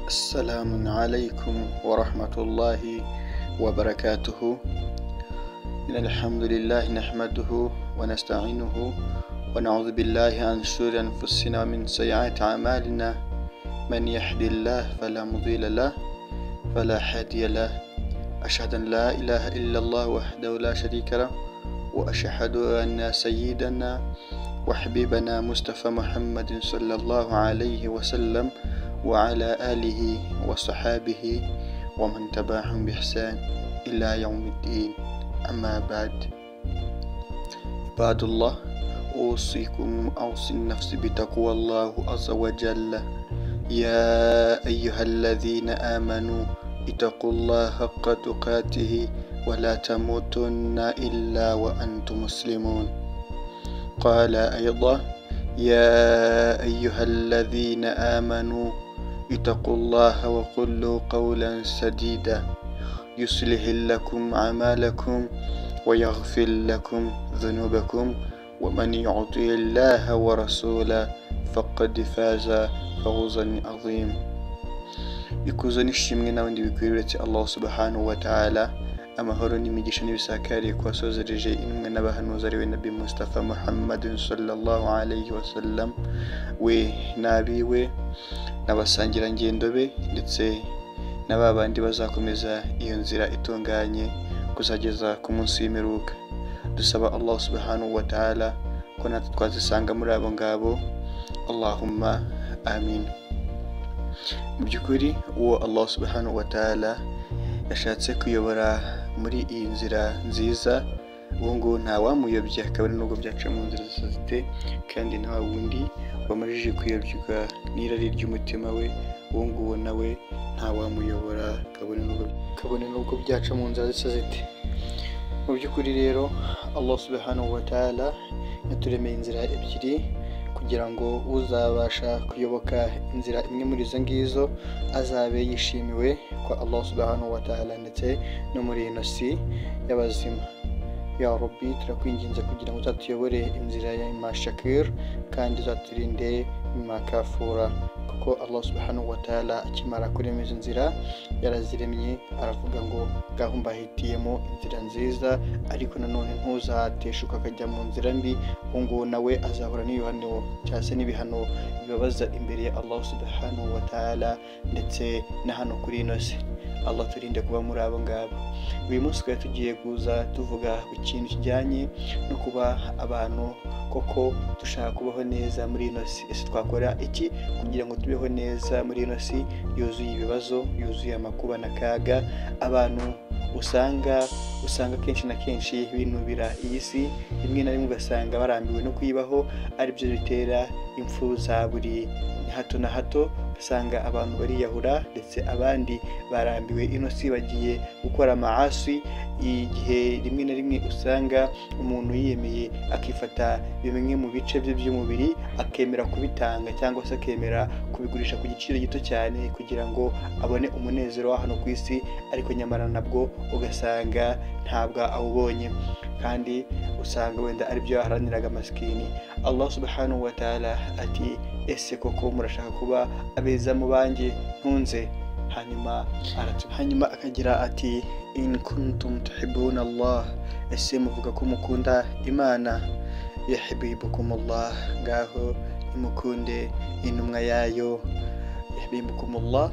السلام عليكم ورحمة الله وبركاته. إن الحمد لله نحمده ونستعينه ونعوذ بالله عن شرور أنفسنا ومن سيئات أعمالنا. من يهد الله فلا مضل له ولا هادي له. أشهد أن لا إله إلا الله وحده لا شريك له، وأشهد أن سيدنا وحبيبنا مصطفى محمد صلى الله عليه وسلم وعلى آله وصحابه ومن تبعهم بإحسان إلى يوم الدين. أما بعد، عباد الله، أوصيكم أوصي النفس بتقوى الله عز وجل. يا أيها الذين آمنوا اتقوا الله حق تقاته ولا تموتن إلا وأنتم مسلمون. قال أيضا: يا أيها الذين آمنوا اتقوا الله وقولوا قولا سديدا يصلح لكم أعمالكم ويغفر لكم ذنوبكم، ومن يطع الله ورسوله فقد فاز فوزا عظيما. Ikuzo n'ishimwe n'abandi bikwiriye uretse Allah subhanahu wa ta'ala. Amahoro n'imigisha n'ibisakariye ku basozereje intumwa n'abahanuzi ariwe Nabi Mustafa Muhammad sallallahu alayhi wa sallam, we n'abiwe n'abasangirangendo be ndetse na babandi bazakomeza iyo nzira itunganye kuzageza ku munsi w'imperuka. Dusaba Allah subhanahu wa ta'ala ko natwe twazisanga muri abo ngabo. Allahumma amin. Mu by'ukuri uwo Allah subhanahu wa ta'ala yashatse kuyobora muri iyi nzira nziza, uwo ngo nta wamuyobya, kabone nubwo byaca mu nzira zose, kandi nta wundi wamajije kuyobywa n'irari ry'umutima we, uwo nguwo nawe nta wamuyobora, kabone nubwo byaca mu nzira zose. Mu by'ukuri rero Allah subhanahu wa ta'ala yaturemeye inzira ebyiri kugira ngo uzabasha kuyoboka inzira imwe muri izo ngizo azabe yishimiwe kwa Allah subhanahu wa ta'ala ndetse no muri ino si y'abazima. Ya Rabbi, turakwinginze kugira ngo uzatuyobore inzira ya Shakir kandi uzaturinde Makafura, kuko Allah subhanahu wa ta'ala akimara kurema izo nzira yaraziremye aravuga ngo ngaho mbahitiyemo inzira nziza, ariko nanone ntuzateshuka akajya mu nzira mbi, ngo nawe azahura n'ibihano cyangwa se n'ibihano bibabaza imbere ya Allah subhanahu wa ta'ala ndetse na hano kuri ino si. Allah turinde kuba muri abo ngabo. Uyu munsi twari tugiye kuza tuvuga ku kintu kijyanye no kuba abantu koko dushaka kubaho neza muri ino si. Ese twakora iki kugira ngo tubeho neza muri ino si yuzuye ibibazo, yuzuye amakuba n'akaga? Abantu usanga kenshi na kenshi binubira iyi si, rimwe na rimwe ugasanga barambiwe no kuyibaho, aribyo bitera impfu za buri hato na hato. Usanga abantu bariyahura ndetse abandi barambiwe ino si bagiye gukora maasi. Igihe rimwe na rimwe usanga umuntu yiyemeye akifata bimwe mu bice bye by'umubiri akemera kubitanga cyangwa se akemera kubigurisha ku giciro gito cyane kugira ngo abone umunezero wa hano ku isi, ariko nyamara nabwo ugasanga ntabwo awubonye, kandi usanga wenda aribyo yaharaniraga maskini. Allah subhanahu wa ta'ala ati: ese koko murashaka kuba abeza mu banjye ntunze? Hanyuma akagira ati: in kuntum tuhibbuna Allah, ese muvuga ko mukunda Imana? Yahibbukumullah, ngaho nimukunde intumwa yayo. Yahibbukumullah,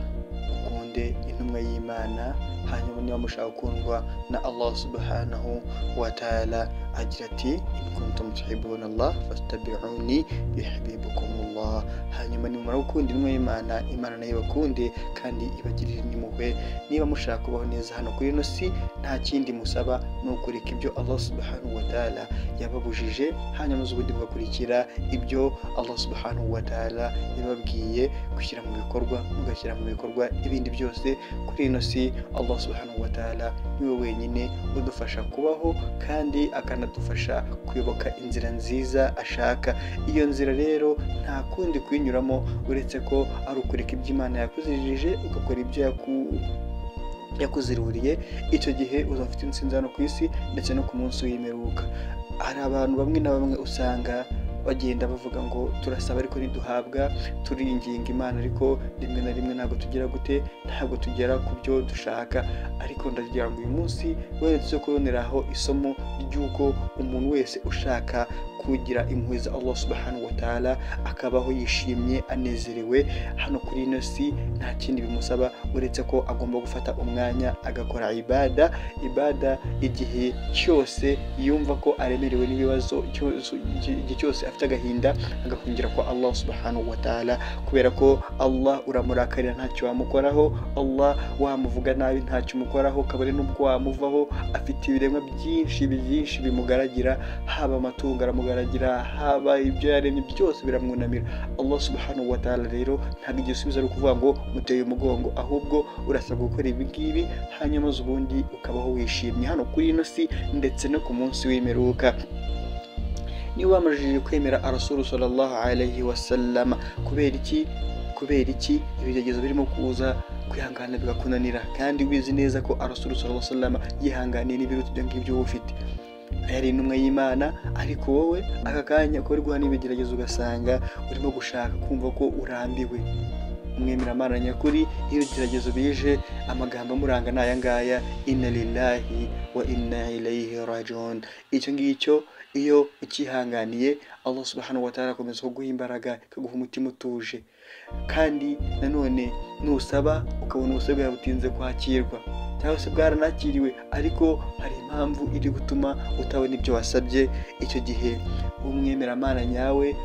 mukunde intumwa y'Imana. Hanyuma niba mushaka gukundwa na Allah subhanahu wa ta'ala agira ati: in kuntum tuhibbuna Allah fastabi'uni yuhibbukumullah. Hanyuma nimara gukunda intumwa y'Imana, Imana nayo ibakunde kandi ibagirire n'impuhwe. Niba mushaka kubaho neza hano kuri ino si, nta kindi musaba ni ukureka ibyo Allah subhanahu wa ta'ala yababujije, hanyuma ubundi mugakurikira ibyo Allah subhanahu wa ta'ala yababwiye gushyira mu bikorwa, mugashyira mu bikorwa ibindi byose kuri ino si. Allah subhanahu wa ta'ala niwe wenyine udufasha kubaho kandi akanadufasha kuyoboka inzira nziza ashaka. Iyo nzira rero nta kundi kuyinyuramo uretse ko ari ukureka ibyo Imana yakuzirije ugakora ibyo yakuziruriye. Icyo gihe uzafite intsinzi hano ku isi ndetse no ku munsi w'imperuka. Hari abantu bamwe na bamwe usanga bagenda bavuga ngo turasaba ariko ntiduhabwa, turinginga Imana ariko rimwe na rimwe ntabwo tugera ku byo dushaka. Ariko ndagira ngo uyu munsi wese kuboneraho isomo ry'uko umuntu wese ushaka kugira impuhwe za Allah subhanahu wa ta'ala akabaho yishimye anezerewe hano kuri ino si, nta kindi bimusaba uretse ko agomba gufata umwanya agakora ibada igihe cyose yumva ko aremerewe n'ibibazo, igihe cyose afite agahinda agahungira kwa Allah subhanahu wa ta'ala, kubera ko Allah uramurakarira ntacyo wamukoraho, Allah wamuvuga nabi ntacyo umukoraho, kabone n'ubwo wamuvaho afite ibiremwa byinshi bimugaragira, haba amatungo aramugaragira, haba ibyo yaremye byose biramwunamira. Allah subhanahu wa ta'ala rero ntabwo igisubizo ari ukuvuga ngo muteye umugongo, ahubwo urasabwa gukora ibi ngibi hanyuma ubundi ukabaho wishimye hano kuri ino si ndetse no ku munsi w'imperuka. Niba wamajije kwemera Rasul sallallahu alayhi wa sallam, kubera iki ibigeragezo birimo kuza kwihangana bigakunanira, kandi ubizi neza ko Rasul sallallahu alayhi wa sallam yihanganiye n'ibiruta ibyo ngibyo wowe ufite. Yari intumwa y'Imana, ariko wowe aka kanya ko uri guhana ibigeragezo ugasanga urimo gushaka kumva ko urambiwe. Umwemera Imana nyakuri, iyo ibigeragezo bije amagambo amuranga n'aya ngaya: inna lillahi wa inna ilayhi rajiun. Icyo ngicyo iyo ukihanganiye, Allah subhanahu wa ta'ala akomeza kuguha imbaraga, akaguha umutima utuje. Kandi nanone nusaba ukabona ubusabe bwawe butinze kwakirwa cyangwa se bwaranakiriwe ariko hari impamvu iri gutuma utabona ibyo wasabye, icyo gihe umwemera Imana nyawe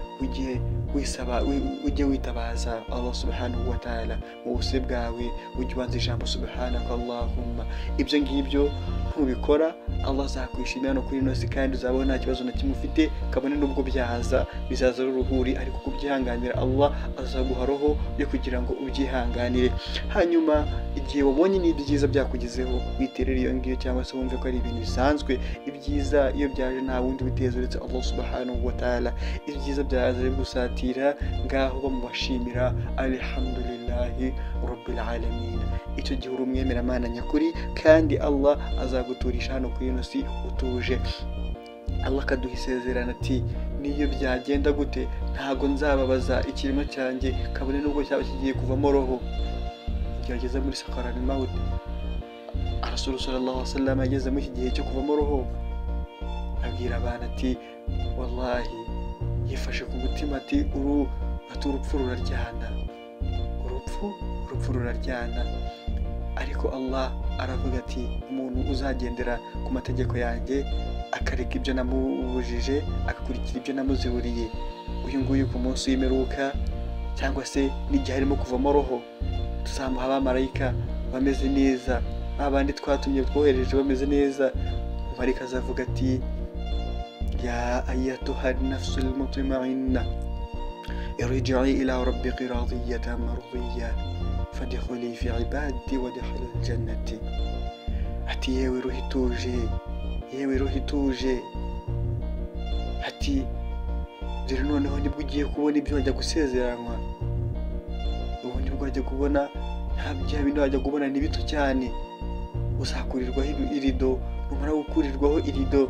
ujye witabaza Allah subhanahu wa ta'ala mu busabe bwawe, ujye ubanza ijambo subhanaka Allahumma. Ibyo ngibyo ntubikora, Allah azakwishimira no kuri ino si, kandi uzabona nta kibazo na kimwe ufite, kabone n'ubwo bizaza ruruhuri, ariko kubyihanganira Allah azaguha roho yo kugira ngo ubyihanganire. Hanyuma igihe wabonye n'ibyiza byakugezeho, witerera iyo ngiyo cyangwa se wumve ko ari ibintu bisanzwe. Ibyiza iyo byaje nta wundi biteza uretse Allah subhanahu wa ta'ala. Ibyiza byaje gusatira, ngaho bamubashimira alhamdulillahi rabbil alamin. Icyo gihe uri umwemera Imana nyakuri, kandi Allah azaguturisha hano kuri ino si utuje. Allah akaduha isezerano ati: niyo byagenda gute ntago nzababaza ikirimo cyanjye, kabone n'ubwo cyaba kigiye kuvamo roho. Igihe ageze muri sakaratul maut, Rasul sallallahu alaihi wasallam ageze mu gihe cyo kuvamo roho, abwira abantu ati: wallahi, yifashe ku mutima ati urupfu ruraryana, urupfu ruraryana. Ariko Allah aravuga ati: umuntu uzagendera ku mategeko yanjye akareka ibyo namubujije agakurikira ibyo namuziburiye, uyu nguyu ku munsi w'imperuka cyangwa se n'igihe arimo kuvamo roho, tuzamuha abamarayika bameze neza, abandi twatumye twohereje bameze neza. Marayika azavuga ati: ya ayyatuha an-nafsul mutma'inna irji'i ila rabbiki radiyatan mardiyya fadkhuli fi ibadi wadkhuli al-jannati. Ati: yewe roho ituje, ati dore noneho nibwo ugiye kubona ibyo wajya gusezeranwa, ubu nibwo wajya kubona nta bya bindi wajya kubona ni bito cyane. Uzakurirwaho irido, numara gukurirwaho irido,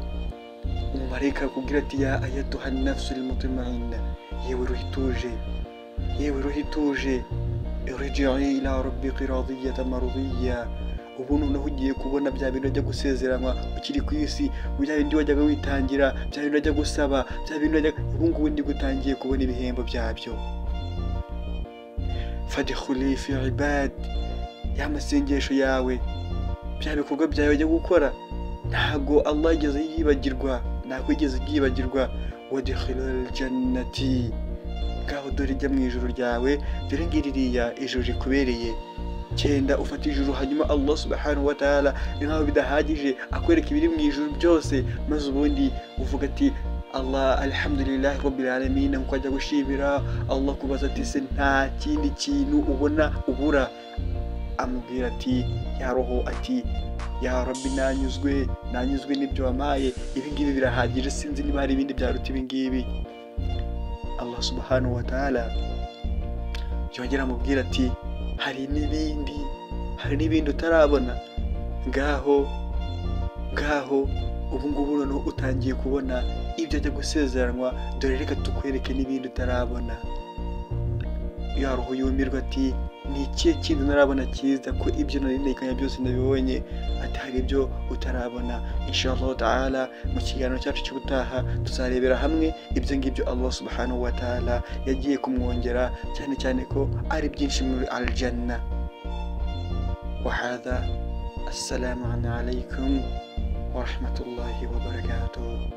umumarayika akubwira ati: ya ayyatuha an-nafsul mutma'inna, yewe roho ituje, irji'i ila rabbiki radiyatan mardiyya. Ubu noneho ugiye kubona bya bintu wajya gusezeranwa ukiri ku isi, bya bindi wajyaga witangira, bya bintu wajya gusaba, bya bintu ubu ngubu ndi gutangiye kubona ibihembo byabyo. Fadkhuli fi ibadi, ya masengesho yawe, bya bikorwa byawe wajya gukora, ntago Allah yigeze yibagirwa. Wadkhulil jannati, ngaho dore ijya mu ijuru ryawe, dore ngiririya ijuru rikubereye. Genda ufata ijuru, hanyuma Allah subhanahu wa ta'ala nkaho bidahagije akwereka ibiri mu ijuru byose, maze ubundi uvuga ati: Allah alhamdulillahi rabbil alamin. Ukajya gushimira Allah, kubaza ati: se nta kindi kintu ubura? Amubwira ati: ya roho, ati: ya Rabbi, nanyuzwe n'ibyo wampaye, ibi ngibi birahagije, sinzi niba hari ibindi byaruta ibi ngibi. Allah subhanahu wa ta'ala yongera amubwira ati: hari n'ibindi utarabona, ngaho ubu ngubu noneho utangiye kubona ibyo ajya gusezeranwa, dore reka tukwereke n'ibindi utarabona. Ya roho yumirwa ati ni ikihe kindi ntarabona cyiza, ko ibyo nari ntekanya byose nabibonye, ati hari ibyo utarabona. Inshallah ta'ala mu kiganiro cyacu cy'ubutaha tuzarebera hamwe ibyo ngibyo Allah subhanahu wa ta'ala yagiye kumwongera, cyane cyane ko ari byinshi muri aljanna. Wa hadha, assalamu alaykum wa rahmatullahi wa barakatuh.